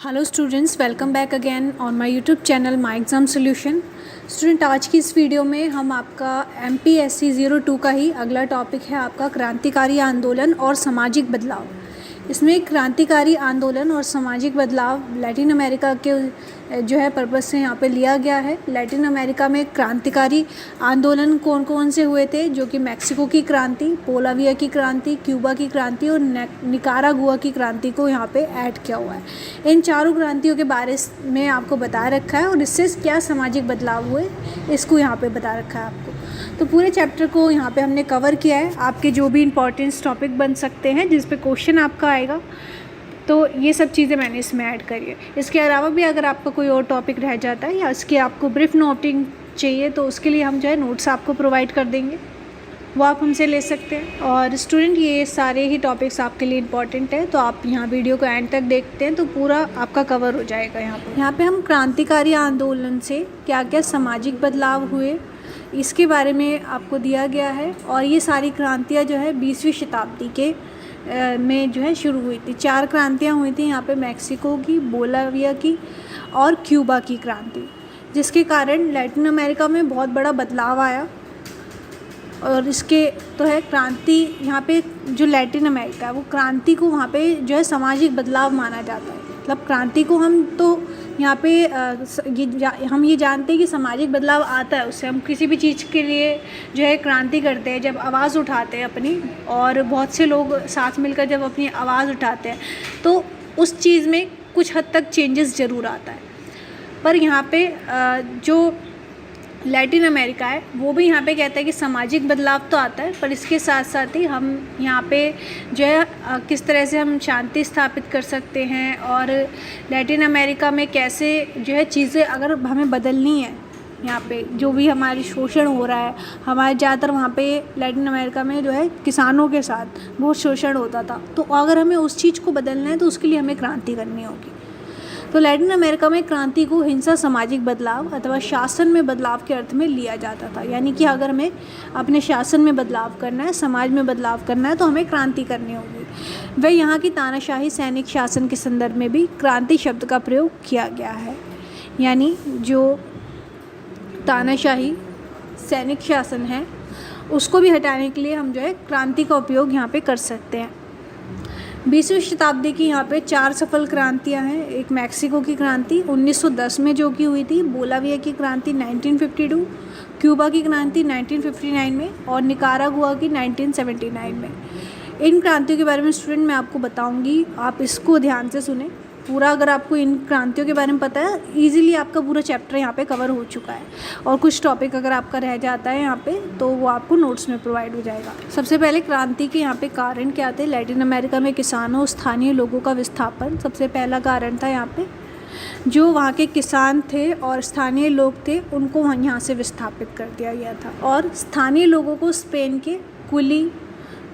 Hello students, welcome back again on my YouTube channel my exam solution. Student, आज की इस video में हम आपका MPSC 02 का ही अगला टॉपिक है आपका क्रांतिकारी आंदोलन और सामाजिक बदलाव। इसमें क्रांतिकारी आंदोलन और सामाजिक बदलाव लैटिन अमेरिका के जो है पर्पज़ से यहाँ पे लिया गया है। लैटिन अमेरिका में क्रांतिकारी आंदोलन कौन कौन से हुए थे, जो कि मैक्सिको की क्रांति, बोलाविया की क्रांति, क्यूबा की क्रांति और निकारागुआ की क्रांति को यहाँ पे ऐड किया हुआ है। इन चारों क्रांतियों के बारे में आपको बता रखा है और इससे क्या सामाजिक बदलाव हुए इसको यहाँ पे बता रखा है आपको। तो पूरे चैप्टर को यहाँ पे हमने कवर किया है। आपके जो भी इंपॉर्टेंस टॉपिक बन सकते हैं जिस पे क्वेश्चन आपका आएगा, तो ये सब चीज़ें मैंने इसमें ऐड करी है। इसके अलावा भी अगर आपका कोई और टॉपिक रह जाता है या इसके आपको ब्रीफ नोटिंग चाहिए तो उसके लिए हम जो है नोट्स आपको प्रोवाइड कर देंगे, वो आप हमसे ले सकते हैं। और स्टूडेंट, ये सारे ही टॉपिक्स आपके लिए इंपॉर्टेंट है, तो आप यहाँ वीडियो को एंड तक देखते हैं तो पूरा आपका कवर हो जाएगा। यहाँ पे हम क्रांतिकारी आंदोलन से क्या क्या सामाजिक बदलाव हुए इसके बारे में आपको दिया गया है। और ये सारी क्रांतियाँ जो है 20वीं शताब्दी के में जो है शुरू हुई थी। 4 क्रांतियाँ हुई थी यहाँ पे, मैक्सिको की, बोलाविया की और क्यूबा की क्रांति, जिसके कारण लैटिन अमेरिका में बहुत बड़ा बदलाव आया। और इसके तो है क्रांति, यहाँ पे जो लैटिन अमेरिका है वो क्रांति को वहाँ पे जो है सामाजिक बदलाव माना जाता है। मतलब क्रांति को हम तो यहाँ पे हम ये जानते हैं कि सामाजिक बदलाव आता है, उससे हम किसी भी चीज़ के लिए जो है क्रांति करते हैं, जब आवाज़ उठाते हैं अपनी, और बहुत से लोग साथ मिलकर जब अपनी आवाज़ उठाते हैं तो उस चीज़ में कुछ हद तक चेंजेस ज़रूर आता है। पर यहाँ पे जो लैटिन अमेरिका है वो भी यहाँ पे कहता है कि सामाजिक बदलाव तो आता है, पर इसके साथ साथ ही हम यहाँ पे जो है किस तरह से हम शांति स्थापित कर सकते हैं, और लैटिन अमेरिका में कैसे जो है चीज़ें अगर हमें बदलनी है, यहाँ पे जो भी हमारी शोषण हो रहा है, हमारे ज़्यादातर वहाँ पे लैटिन अमेरिका में जो है किसानों के साथ बहुत शोषण होता था, तो अगर हमें उस चीज़ को बदलना है तो उसके लिए हमें क्रांति करनी होगी। तो लैटिन अमेरिका में क्रांति को हिंसा, सामाजिक बदलाव अथवा शासन में बदलाव के अर्थ में लिया जाता था। यानी कि अगर हमें अपने शासन में बदलाव करना है, समाज में बदलाव करना है, तो हमें क्रांति करनी होगी। वह यहाँ की तानाशाही सैनिक शासन के संदर्भ में भी क्रांति शब्द का प्रयोग किया गया है। यानी जो तानाशाही सैनिक शासन है उसको भी हटाने के लिए हम जो है क्रांति का उपयोग यहाँ पे कर सकते हैं। 20वीं शताब्दी की यहाँ पे 4 सफल क्रांतियाँ हैं। एक मैक्सिको की क्रांति 1910 में जो कि हुई थी, बोलाविया की क्रांति 1952, क्यूबा की क्रांति 1959 में और निकारागुआ की 1979 में। इन क्रांतियों के बारे में स्टूडेंट मैं आपको बताऊंगी, आप इसको ध्यान से सुने पूरा। अगर आपको इन क्रांतियों के बारे में पता है, इजीली आपका पूरा चैप्टर यहाँ पे कवर हो चुका है। और कुछ टॉपिक अगर आपका रह जाता है यहाँ पे तो वो आपको नोट्स में प्रोवाइड हो जाएगा। सबसे पहले क्रांति के यहाँ पे कारण क्या थे। लैटिन अमेरिका में किसानों, स्थानीय लोगों का विस्थापन सबसे पहला कारण था। यहाँ पे जो वहाँ के किसान थे और स्थानीय लोग थे उनको यहाँ से विस्थापित कर दिया गया था। और स्थानीय लोगों को स्पेन के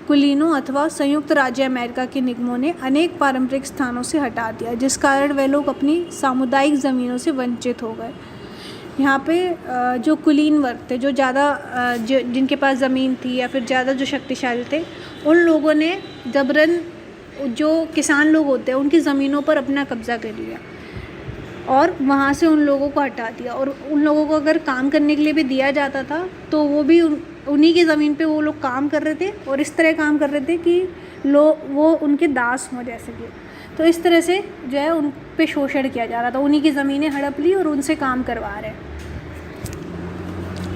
कुलीनों अथवा संयुक्त राज्य अमेरिका के निगमों ने अनेक पारंपरिक स्थानों से हटा दिया, जिस कारण वे लोग अपनी सामुदायिक ज़मीनों से वंचित हो गए। यहाँ पे जो कुलीन वर्ग थे, जो ज़्यादा जिनके पास ज़मीन थी या फिर ज़्यादा जो शक्तिशाली थे, उन लोगों ने जबरन जो किसान लोग होते हैं उनकी ज़मीनों पर अपना कब्ज़ा कर लिया और वहाँ से उन लोगों को हटा दिया। और उन लोगों को अगर काम करने के लिए भी दिया जाता था तो वो भी उन्हीं की ज़मीन पे वो लोग काम कर रहे थे, और इस तरह काम कर रहे थे कि वो उनके दास हों जैसे कि। तो इस तरह से जो है उन पे शोषण किया जा रहा था, उन्हीं की ज़मीनें हड़प ली और उनसे काम करवा रहे हैं,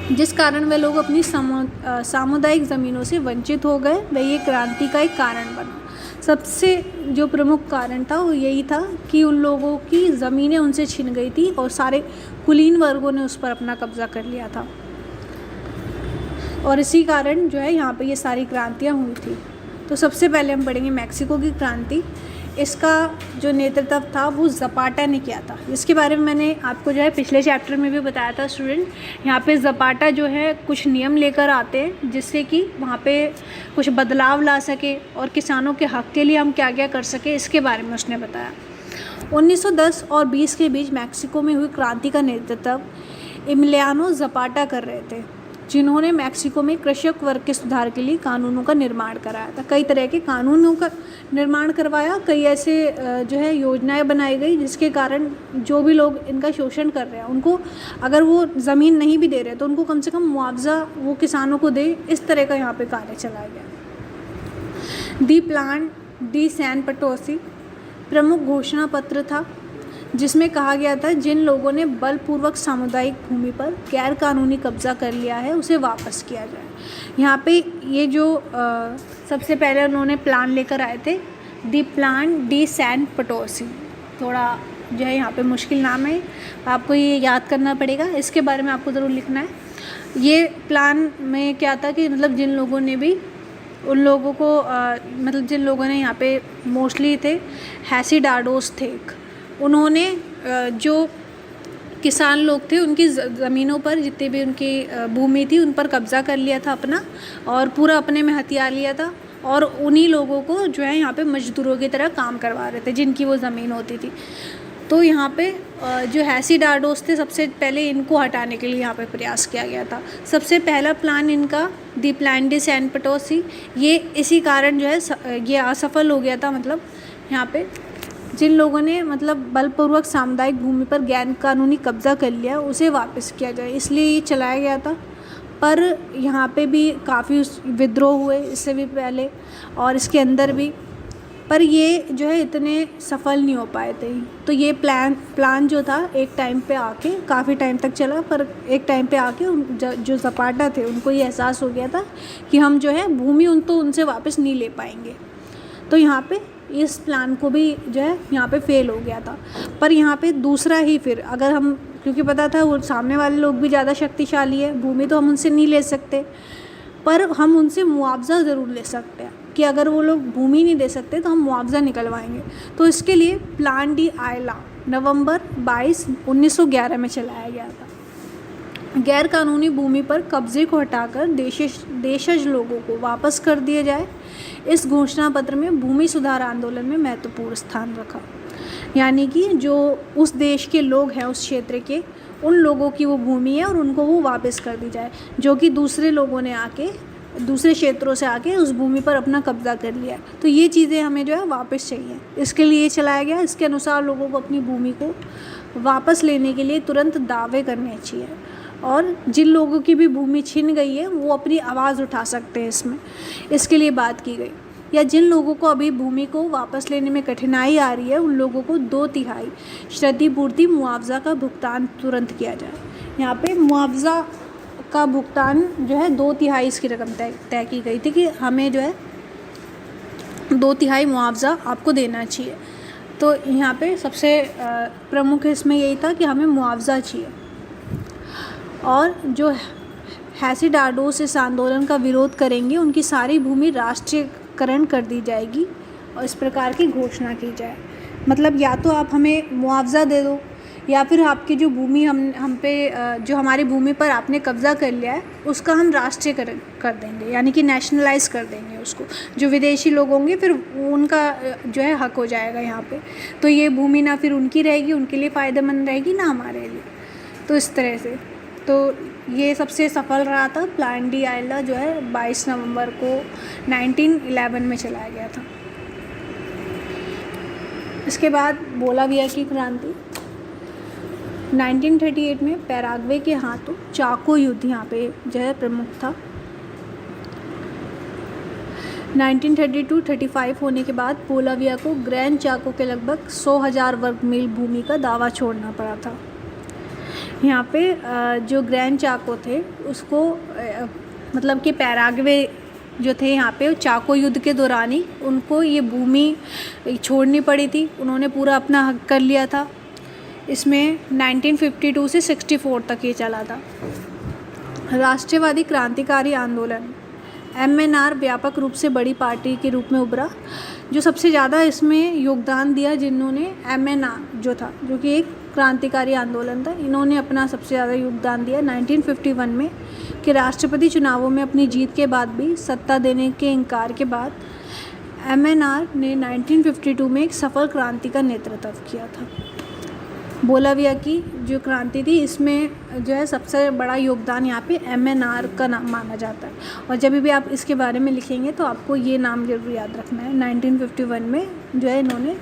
जिस कारण वे लोग अपनी सामुदायिक ज़मीनों से वंचित हो गए। वह ये क्रांति का एक कारण बना। सबसे जो प्रमुख कारण था वो यही था कि उन लोगों की ज़मीनें उनसे छिन गई थी और सारे कुलीन वर्गों ने उस पर अपना कब्ज़ा कर लिया था, और इसी कारण जो है यहाँ पे ये सारी क्रांतियाँ हुई थी। तो सबसे पहले हम पढ़ेंगे मैक्सिको की क्रांति। इसका जो नेतृत्व था वो ज़पाटा ने किया था। इसके बारे में मैंने आपको जो है पिछले चैप्टर में भी बताया था स्टूडेंट। यहाँ पे ज़पाटा जो है कुछ नियम लेकर आते हैं जिससे कि वहाँ पे कुछ बदलाव ला सके और किसानों के हक़ के लिए हम क्या क्या कर सके, इसके बारे में उसने बताया। 1910 और 20 के बीच मैक्सिको में हुई क्रांति का नेतृत्व एमिलियानो ज़पाटा कर रहे थे। जिन्होंने मैक्सिको में कृषक वर्ग के सुधार के लिए कानूनों का निर्माण कराया था। कई तरह के कानूनों का निर्माण करवाया, कई ऐसे जो है योजनाएं बनाई गई जिसके कारण जो भी लोग इनका शोषण कर रहे हैं उनको, अगर वो ज़मीन नहीं भी दे रहे तो उनको कम से कम मुआवजा वो किसानों को दे। इस तरह का यहाँ पे कार्य चलाया गया। दी प्लान डी सैन पटोसी प्रमुख घोषणा पत्र था, जिसमें कहा गया था जिन लोगों ने बलपूर्वक सामुदायिक भूमि पर गैर कानूनी कब्जा कर लिया है उसे वापस किया जाए। यहाँ पे ये जो सबसे पहले उन्होंने प्लान लेकर आए थे, दी प्लान डी सैन पटोसी, थोड़ा जो है यहाँ पे मुश्किल नाम है, आपको ये याद करना पड़ेगा, इसके बारे में आपको ज़रूर लिखना है। ये प्लान में क्या था कि मतलब जिन लोगों ने भी उन लोगों को मतलब जिन लोगों ने यहाँ पे मोस्टली थे हैसिडाडोस थे, उन्होंने जो किसान लोग थे उनकी ज़मीनों पर जितनी भी उनकी भूमि थी उन पर कब्ज़ा कर लिया था अपना, और पूरा अपने में हथियार लिया था, और उन्हीं लोगों को जो है यहाँ पे मजदूरों की तरह काम करवा रहे थे जिनकी वो ज़मीन होती थी। तो यहाँ पे जो हैसिडाडोस थे सबसे पहले इनको हटाने के लिए यहाँ पे प्रयास किया गया था। सबसे पहला प्लान इनका दी प्लान डी सैन पटोसी, ये इसी कारण जो है ये असफल हो गया था। मतलब यहाँ पे जिन लोगों ने मतलब बलपूर्वक सामुदायिक भूमि पर गैर कानूनी कब्जा कर लिया उसे वापस किया जाए, इसलिए ये चलाया गया था। पर यहाँ पे भी काफ़ी विद्रोह हुए इससे भी पहले और इसके अंदर भी, पर ये जो है इतने सफल नहीं हो पाए थे। तो ये प्लान जो था एक टाइम पे आके काफ़ी टाइम तक चला, पर एक टाइम पे आके जो ज़पाटा थे उनको ये एहसास हो गया था कि हम जो है भूमि उनसे वापस नहीं ले पाएंगे। तो यहाँ पे इस प्लान को भी जो है यहाँ पे फेल हो गया था। पर यहाँ पे दूसरा ही फिर अगर हम, क्योंकि पता था वो सामने वाले लोग भी ज़्यादा शक्तिशाली है, भूमि तो हम उनसे नहीं ले सकते पर हम उनसे मुआवजा ज़रूर ले सकते हैं कि अगर वो लोग भूमि नहीं दे सकते तो हम मुआवजा निकलवाएंगे। तो इसके लिए प्लान डी आयला नवंबर 22, 1911 में चलाया गया था। गैर कानूनी भूमि पर कब्जे को हटाकर देशज लोगों को वापस कर दिया जाए। इस घोषणा पत्र में भूमि सुधार आंदोलन में महत्वपूर्ण स्थान रखा, यानी कि जो उस देश के लोग हैं उस क्षेत्र के, उन लोगों की वो भूमि है और उनको वो वापस कर दी जाए जो कि दूसरे लोगों ने आके दूसरे क्षेत्रों से आके उस भूमि पर अपना कब्जा कर लिया है। तो ये चीज़ें हमें जो है वापस चाहिए, इसके लिए चलाया गया। इसके अनुसार लोगों को अपनी भूमि को वापस लेने के लिए तुरंत दावे करने चाहिए, और जिन लोगों की भी भूमि छिन गई है वो अपनी आवाज़ उठा सकते हैं इसमें, इसके लिए बात की गई। या जिन लोगों को अभी भूमि को वापस लेने में कठिनाई आ रही है उन लोगों को 2/3 क्षतिपूर्ति मुआवजा का भुगतान तुरंत किया जाए। यहाँ पे मुआवजा का भुगतान जो है 2/3 इसकी रकम तय की गई थी कि हमें जो है 2/3 मुआवजा आपको देना चाहिए। तो यहाँ पे सबसे प्रमुख इसमें यही था कि हमें मुआवजा चाहिए। और जो हैसिडाडोस इस आंदोलन का विरोध करेंगे उनकी सारी भूमि राष्ट्रीयकरण कर दी जाएगी और इस प्रकार की घोषणा की जाए। मतलब या तो आप हमें मुआवजा दे दो या फिर आपकी जो भूमि हम पे जो हमारी भूमि पर आपने कब्ज़ा कर लिया है उसका हम राष्ट्रीयकरण कर देंगे, यानी कि नेशनलाइज कर देंगे उसको। जो विदेशी लोग होंगे फिर उनका जो है हक हो जाएगा यहाँ पे। तो ये भूमि ना फिर उनकी रहेगी, उनके लिए फ़ायदेमंद रहेगी, ना हमारे लिए। तो इस तरह से तो ये सबसे सफल रहा था। प्लान डी आयला जो है 22 नवंबर को 1911 में चलाया गया था। इसके बाद बोलाविया की क्रांति 1938 में पैराग्वे के हाथों चाको युद्ध यहाँ पे जो है प्रमुख था। 1932-35 होने के बाद बोलाविया को ग्रैंड चाको के लगभग 100,000 वर्ग मील भूमि का दावा छोड़ना पड़ा था। यहाँ पे जो ग्रैंड चाको थे उसको मतलब कि पैराग्वे जो थे यहाँ पे चाको युद्ध के दौरान ही उनको ये भूमि छोड़नी पड़ी थी। उन्होंने पूरा अपना हक कर लिया था। इसमें 1952 से 64 तक ये चला था। राष्ट्रवादी क्रांतिकारी आंदोलन MNR व्यापक रूप से बड़ी पार्टी के रूप में उभरा। जो सबसे ज़्यादा इसमें योगदान दिया जिन्होंने MNR जो था, जो कि एक क्रांतिकारी आंदोलन था, इन्होंने अपना सबसे ज़्यादा योगदान दिया 1951 में कि राष्ट्रपति चुनावों में अपनी जीत के बाद भी सत्ता देने के इनकार के बाद MNR ने 1952 में एक सफल क्रांति का नेतृत्व किया था। बोलाविया की जो क्रांति थी, इसमें जो है सबसे बड़ा योगदान यहाँ पे MNR का नाम माना जाता है। और जब भी आप इसके बारे में लिखेंगे तो आपको ये नाम जरूर याद रखना है। 1951 में जो है इन्होंने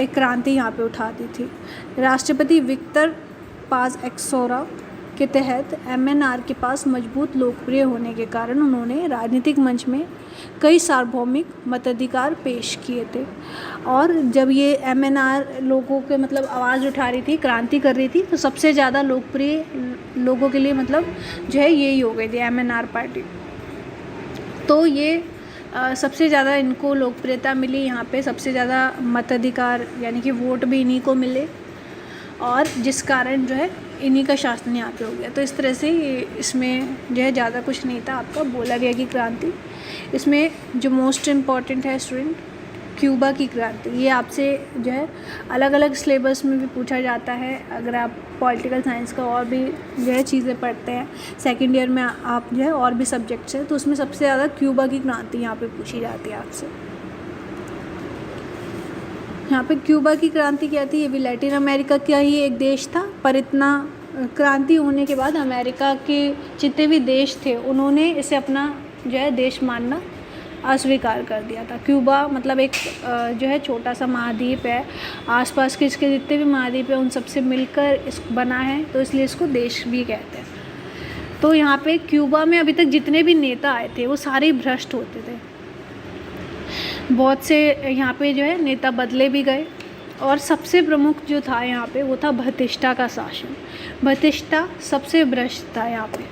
एक क्रांति यहाँ पे उठा दी थी। राष्ट्रपति विक्टर पाज एक्सोरा के तहत MNR के पास मजबूत लोकप्रिय होने के कारण उन्होंने राजनीतिक मंच में कई सार्वभौमिक मताधिकार पेश किए थे। और जब ये MNR लोगों के मतलब आवाज़ उठा रही थी, क्रांति कर रही थी, तो सबसे ज़्यादा लोकप्रिय लोगों के लिए मतलब जो है यही हो गई थी MNR पार्टी। तो ये सबसे ज़्यादा इनको लोकप्रियता मिली यहाँ पे, सबसे ज़्यादा मताधिकार यानी कि वोट भी इन्हीं को मिले, और जिस कारण जो है इन्हीं का शासन यहाँ पे हो गया। तो इस तरह से इसमें जो है ज़्यादा कुछ नहीं था आपका बोलाविया की क्रांति। इसमें जो मोस्ट इम्पॉर्टेंट है स्टूडेंट, क्यूबा की क्रांति। ये आपसे जो है अलग अलग सिलेबस में भी पूछा जाता है। अगर आप पॉलिटिकल साइंस का और भी जो है चीज़ें पढ़ते हैं, सेकेंड ईयर में आप जो है और भी सब्जेक्ट्स हैं, तो उसमें सबसे ज़्यादा क्यूबा की क्रांति यहाँ पे पूछी जाती है आपसे। यहाँ पे क्यूबा की क्रांति क्या थी? ये भी लैटिन अमेरिका का ही एक देश था, पर इतना क्रांति होने के बाद अमेरिका के जितने भी देश थे उन्होंने इसे अपना जो है देश मानना अस्वीकार कर दिया था। क्यूबा मतलब एक जो है छोटा सा महाद्वीप है, आसपास के इसके जितने भी महाद्वीप है उन सबसे मिलकर इस बना है, तो इसलिए इसको देश भी कहते हैं। तो यहाँ पे क्यूबा में अभी तक जितने भी नेता आए थे वो सारे भ्रष्ट होते थे। बहुत से यहाँ पे जो है नेता बदले भी गए, और सबसे प्रमुख जो था यहाँ पे वो था बतिस्टा का शासन। बतिस्टा सबसे भ्रष्ट था यहाँ पे,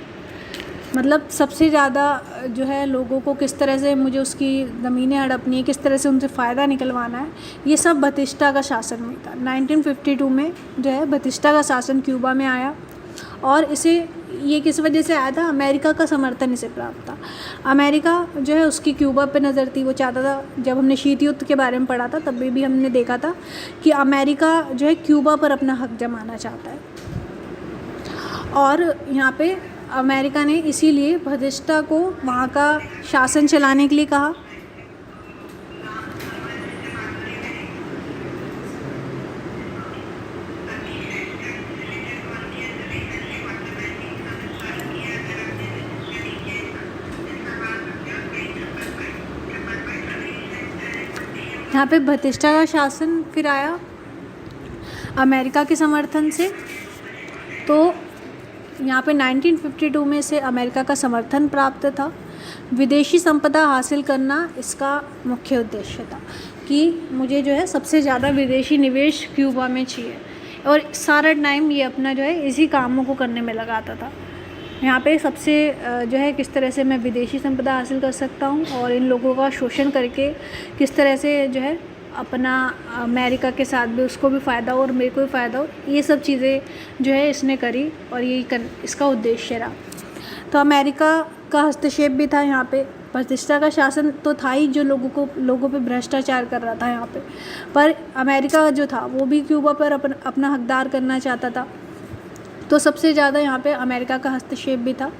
मतलब सबसे ज़्यादा जो है लोगों को किस तरह से मुझे उसकी ज़मीनें हड़पनी है, किस तरह से उनसे फ़ायदा निकलवाना है, ये सब बतिस्टा का शासन में था। 1952 में जो है बतिस्टा का शासन क्यूबा में आया, और इसे ये किस वजह से आया था? अमेरिका का समर्थन इसे प्राप्त था। अमेरिका जो है उसकी क्यूबा पे नज़र थी, वो चाहता था, जब हमने शीत युद्ध के बारे में पढ़ा था तब भी हमने देखा था कि अमेरिका जो है क्यूबा पर अपना हक जमाना चाहता है। और यहाँ पे अमेरिका ने इसीलिए बतिस्टा को वहाँ का शासन चलाने के लिए कहा। यहाँ पे बतिस्टा का शासन फिर आया अमेरिका के समर्थन से। तो यहाँ पे 1952 में से अमेरिका का समर्थन प्राप्त था। विदेशी संपदा हासिल करना इसका मुख्य उद्देश्य था कि मुझे जो है सबसे ज़्यादा विदेशी निवेश क्यूबा में चाहिए, और सारा टाइम ये अपना जो है इसी कामों को करने में लगाता था। यहाँ पे सबसे जो है किस तरह से मैं विदेशी संपदा हासिल कर सकता हूँ और इन लोगों का शोषण करके किस तरह से जो है अपना अमेरिका के साथ भी उसको भी फ़ायदा हो और मेरे को भी फ़ायदा हो, ये सब चीज़ें जो है इसने करी, और यही इसका उद्देश्य रहा। तो अमेरिका का हस्तक्षेप भी था यहाँ पे। बतिस्टा का शासन तो था ही जो लोगों पे भ्रष्टाचार कर रहा था यहाँ पे, पर अमेरिका जो था वो भी क्यूबा पर अपना हकदार करना चाहता था। तो सबसे ज़्यादा यहाँ पे अमेरिका का हस्तक्षेप भी था।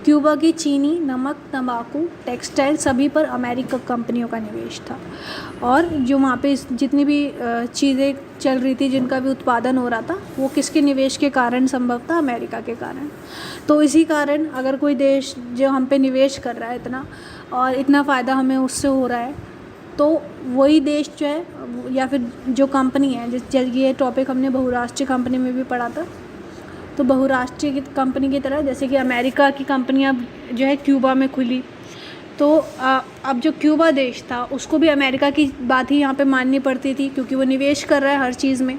क्यूबा की चीनी, नमक, तंबाकू, टेक्सटाइल सभी पर अमेरिका कंपनियों का निवेश था, और जो वहाँ पे जितनी भी चीज़ें चल रही थी, जिनका भी उत्पादन हो रहा था, वो किसके निवेश के कारण संभव था? अमेरिका के कारण। तो इसी कारण अगर कोई देश जो हम पे निवेश कर रहा है इतना, और इतना फ़ायदा हमें उससे हो रहा है, तो वही देश जो है या फिर जो कंपनी है, जिस ये टॉपिक हमने बहुराष्ट्रीय कंपनी में भी पढ़ा था, तो बहुराष्ट्रीय कंपनी की तरह जैसे कि अमेरिका की कंपनियां जो है क्यूबा में खुली, तो अब जो क्यूबा देश था उसको भी अमेरिका की बात ही यहाँ पे माननी पड़ती थी, क्योंकि वो निवेश कर रहा है हर चीज़ में।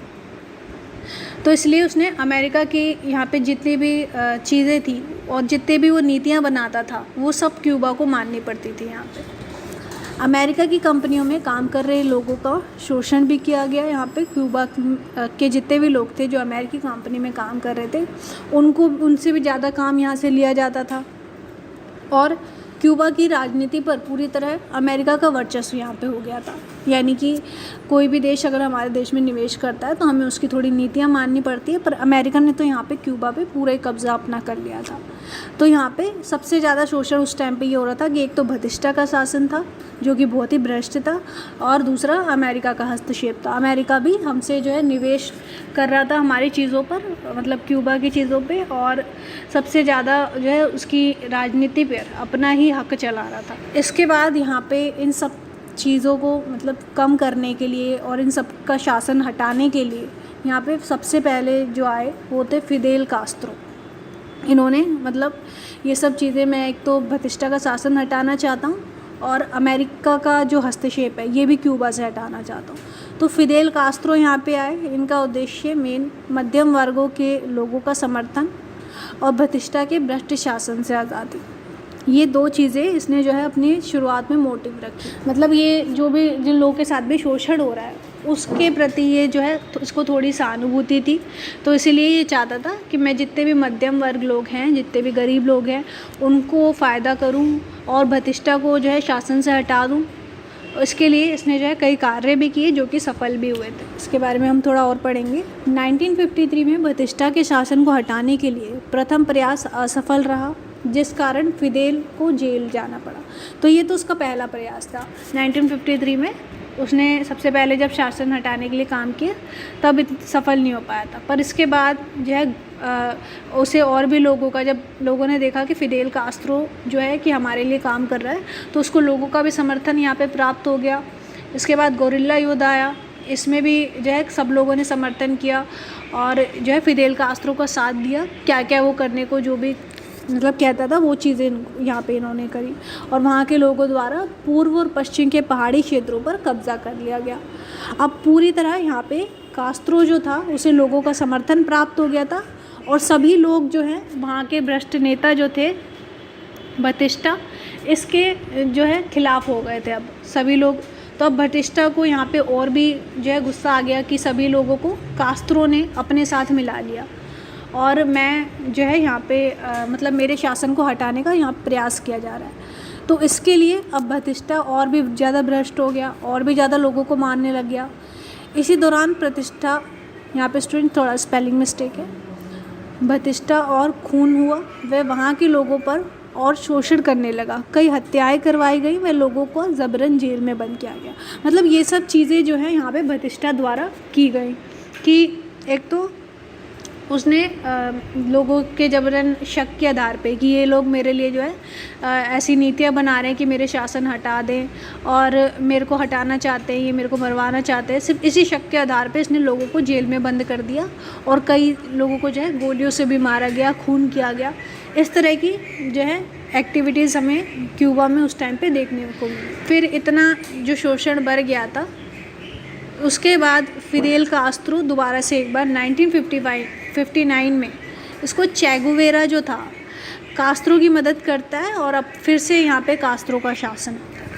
तो इसलिए उसने अमेरिका की यहाँ पे जितनी भी चीज़ें थी और जितने भी वो नीतियाँ बनाता था वो सब क्यूबा को माननी पड़ती थी। यहाँ पे अमेरिका की कंपनियों में काम कर रहे लोगों का शोषण भी किया गया। यहाँ पे क्यूबा के जितने भी लोग थे जो अमेरिकी कंपनी में काम कर रहे थे, उनसे भी ज़्यादा काम यहाँ से लिया जाता था, और क्यूबा की राजनीति पर पूरी तरह अमेरिका का वर्चस्व यहाँ पे हो गया था। यानी कि कोई भी देश अगर हमारे देश में निवेश करता है तो हमें उसकी थोड़ी नीतियाँ माननी पड़ती है। पर अमेरिका ने तो यहाँ पे क्यूबा पे पूरा ही कब्ज़ा अपना कर लिया था। तो यहाँ पे सबसे ज़्यादा शोषण उस टाइम पे ये हो रहा था कि एक तो बतिस्टा का शासन था जो कि बहुत ही भ्रष्ट था, और दूसरा अमेरिका का हस्तक्षेप था। अमेरिका भी हमसे जो है निवेश कर रहा था हमारी चीज़ों पर, मतलब क्यूबा की चीज़ों पे, और सबसे ज़्यादा जो है उसकी राजनीति पर अपना ही हक चला रहा था। इसके बाद यहाँ पे इन सब चीज़ों को मतलब कम करने के लिए और इन सब का शासन हटाने के लिए यहाँ पे सबसे पहले जो आए वो थे फिदेल कास्त्रो। इन्होंने मतलब ये सब चीज़ें, मैं एक तो बतिस्टा का शासन हटाना चाहता हूँ और अमेरिका का जो हस्तक्षेप है ये भी क्यूबा से हटाना चाहता हूँ। तो फिदेल कास्त्रो यहाँ पे आए। इनका उद्देश्य मेन मध्यम वर्गों के लोगों का समर्थन और बतिस्टा के भ्रष्ट शासन से आज़ादी, ये दो चीज़ें इसने जो है अपनी शुरुआत में मोटिव रखी। मतलब ये जो भी जिन लोगों के साथ भी शोषण हो रहा है उसके प्रति ये जो है तो इसको थोड़ी सहानुभूति थी। तो इसीलिए ये चाहता था कि मैं जितने भी मध्यम वर्ग लोग हैं, जितने भी गरीब लोग हैं, उनको फ़ायदा करूं और बतिस्टा को जो है शासन से हटा दूं। इसके लिए इसने जो है कई कार्य भी किए जो कि सफल भी हुए थे। इसके बारे में हम थोड़ा और पढ़ेंगे। 1953 में बतिस्टा के शासन को हटाने के लिए प्रथम प्रयास असफल रहा, जिस कारण फिदेल को जेल जाना पड़ा। तो ये तो उसका पहला प्रयास था। 1953 में उसने सबसे पहले जब शासन हटाने के लिए काम किया तब सफल नहीं हो पाया था। पर इसके बाद जो है उसे और भी लोगों का, जब लोगों ने देखा कि फिदेल कास्त्रो जो है कि हमारे लिए काम कर रहा है, तो उसको लोगों का भी समर्थन यहाँ पे प्राप्त हो गया। इसके बाद गोरिल्ला युद्ध आया, इसमें भी जो है सब लोगों ने समर्थन किया और जो है फिदेल कास्त्रो का साथ दिया। क्या क्या वो करने को जो भी मतलब कहता था वो चीज़ें यहाँ पे इन्होंने करी, और वहाँ के लोगों द्वारा पूर्व और पश्चिम के पहाड़ी क्षेत्रों पर कब्जा कर लिया गया। अब पूरी तरह यहाँ पे कास्त्रो जो था उसे लोगों का समर्थन प्राप्त हो गया था, और सभी लोग जो हैं वहाँ के भ्रष्ट नेता जो थे बतिस्टा, इसके जो है खिलाफ़ हो गए थे अब सभी लोग। तो अब बतिस्टा को यहाँ पे और भी जो है गुस्सा आ गया कि सभी लोगों को कास्त्रो ने अपने साथ मिला लिया और मैं जो है यहाँ पे मतलब मेरे शासन को हटाने का यहाँ प्रयास किया जा रहा है। तो इसके लिए अब बतिस्टा और भी ज़्यादा भ्रष्ट हो गया और भी ज़्यादा लोगों को मारने लग गया। इसी दौरान प्रतिष्ठा, यहाँ पे स्टूडेंट थोड़ा स्पेलिंग मिस्टेक है, बतिस्टा और खून हुआ, वह वहाँ के लोगों पर और शोषण करने लगा, कई हत्याएं करवाई गई, वह लोगों को ज़बरन जेल में बंद किया गया। मतलब ये सब चीज़ें जो है यहाँ पे बतिस्टा द्वारा की गई कि एक तो उसने लोगों के जबरन शक के आधार पे कि ये लोग मेरे लिए जो है ऐसी नीतियाँ बना रहे हैं कि मेरे शासन हटा दें और मेरे को हटाना चाहते हैं, ये मेरे को मरवाना चाहते हैं। सिर्फ इसी शक के आधार पे इसने लोगों को जेल में बंद कर दिया और कई लोगों को जो है गोलियों से भी मारा गया, खून किया गया। इस तरह की जो है एक्टिविटीज़ हमें क्यूबा में उस टाइम पर देखने को मिली। फिर इतना जो शोषण बढ़ गया था, उसके बाद फिदेल कास्त्रो दोबारा से एक बार 1959 में इसको चेगुवेरा जो था कास्त्रो की मदद करता है और अब फिर से यहाँ पे कास्त्रो का शासन आता है।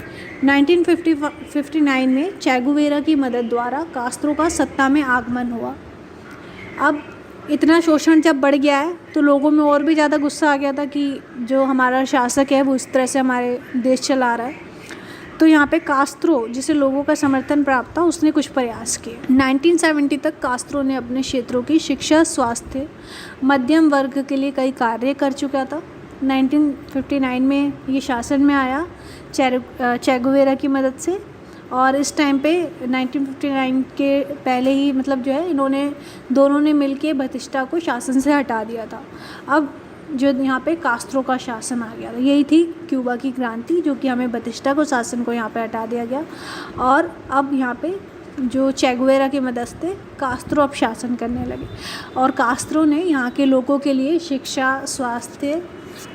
1959 में चेगुवेरा की मदद द्वारा कास्त्रो का सत्ता में आगमन हुआ। अब इतना शोषण जब बढ़ गया है तो लोगों में और भी ज़्यादा गुस्सा आ गया था कि जो हमारा शासक है वो इस तरह से हमारे देश चला रहा है। तो यहाँ पे कास्त्रो, जिसे लोगों का समर्थन प्राप्त था, उसने कुछ प्रयास किए। 1970 तक कास्त्रो ने अपने क्षेत्रों की शिक्षा, स्वास्थ्य, मध्यम वर्ग के लिए कई कार्य कर चुका था। 1959 में ये शासन में आया चेगुवेरा की मदद से, और इस टाइम पे 1959 के पहले ही मतलब जो है इन्होंने दोनों ने मिलके बतिस्टा को शासन से हटा दिया था। अब जो यहाँ पे कास्त्रो का शासन आ गया था, यही थी क्यूबा की क्रांति, जो कि हमें बतिस्टा को शासन को यहाँ पे हटा दिया गया और अब यहाँ पे जो चेगुवेरा की मदद से कास्त्रो अब शासन करने लगे। और कास्त्रो ने यहाँ के लोगों के लिए शिक्षा, स्वास्थ्य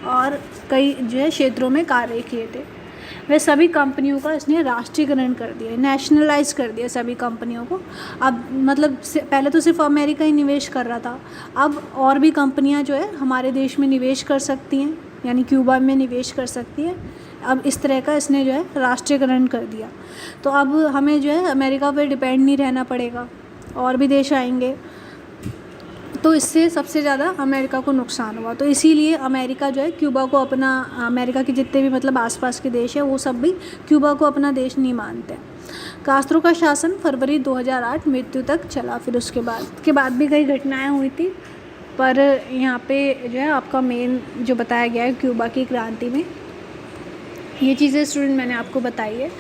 और कई जो है क्षेत्रों में कार्य किए थे। वह सभी कंपनियों का इसने राष्ट्रीयकरण कर दिया, नेशनलाइज कर दिया सभी कंपनियों को। अब मतलब पहले तो सिर्फ अमेरिका ही निवेश कर रहा था, अब और भी कंपनियां जो है हमारे देश में निवेश कर सकती हैं, यानी क्यूबा में निवेश कर सकती है। अब इस तरह का इसने जो है राष्ट्रीयकरण कर दिया। तो अब हमें जो है अमेरिका पर डिपेंड नहीं रहना पड़ेगा, और भी देश आएंगे। तो इससे सबसे ज़्यादा अमेरिका को नुकसान हुआ। तो इसीलिए अमेरिका जो है क्यूबा को अपना, अमेरिका के जितने भी मतलब आसपास के देश है वो सब भी क्यूबा को अपना देश नहीं मानते। कास्त्रो का शासन फरवरी 2008 मृत्यु तक चला। फिर उसके बाद भी कई घटनाएं हुई थी, पर यहाँ पे जो है आपका मेन जो बताया गया है क्यूबा की क्रांति में, ये चीज़ें स्टूडेंट मैंने आपको बताई है।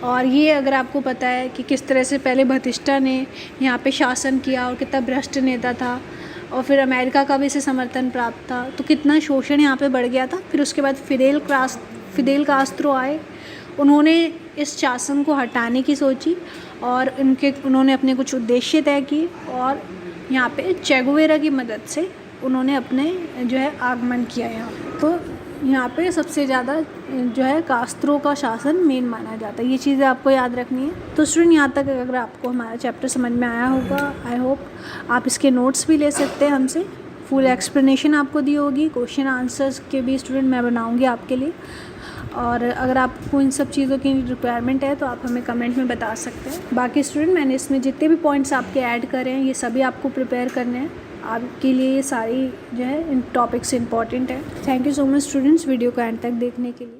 और ये अगर आपको पता है कि किस तरह से पहले बतिस्टा ने यहाँ पे शासन किया और कितना भ्रष्ट नेता था, और फिर अमेरिका का भी इसे समर्थन प्राप्त था, तो कितना शोषण यहाँ पे बढ़ गया था। फिर उसके बाद फिदेल कास्त्रो आए, उन्होंने इस शासन को हटाने की सोची और उन्होंने अपने कुछ उद्देश्य तय किए, और यहाँ पे चे गुवेरा की मदद से उन्होंने अपने जो है आगमन किया यहाँ। तो यहाँ पे सबसे ज़्यादा जो है कास्त्रो का शासन मेन माना जाता है। ये चीज़ें आपको याद रखनी है। तो स्टूडेंट यहाँ तक अगर आपको हमारा चैप्टर समझ में आया होगा, आई होप आप इसके नोट्स भी ले सकते हैं हमसे। फुल एक्सप्लेनेशन आपको दी होगी, क्वेश्चन आंसर्स के भी स्टूडेंट मैं बनाऊँगी आपके लिए। और अगर आपको इन सब चीज़ों की रिक्वायरमेंट है तो आप हमें कमेंट में बता सकते हैं। बाकी स्टूडेंट मैंने इसमें जितने भी पॉइंट्स आपके ऐड करे हैं ये सभी आपको प्रिपेयर करने हैं आपके लिए। ये सारी जो है इन टॉपिक्स इंपॉर्टेंट है। Thank you so much students video को एंड तक देखने के लिए।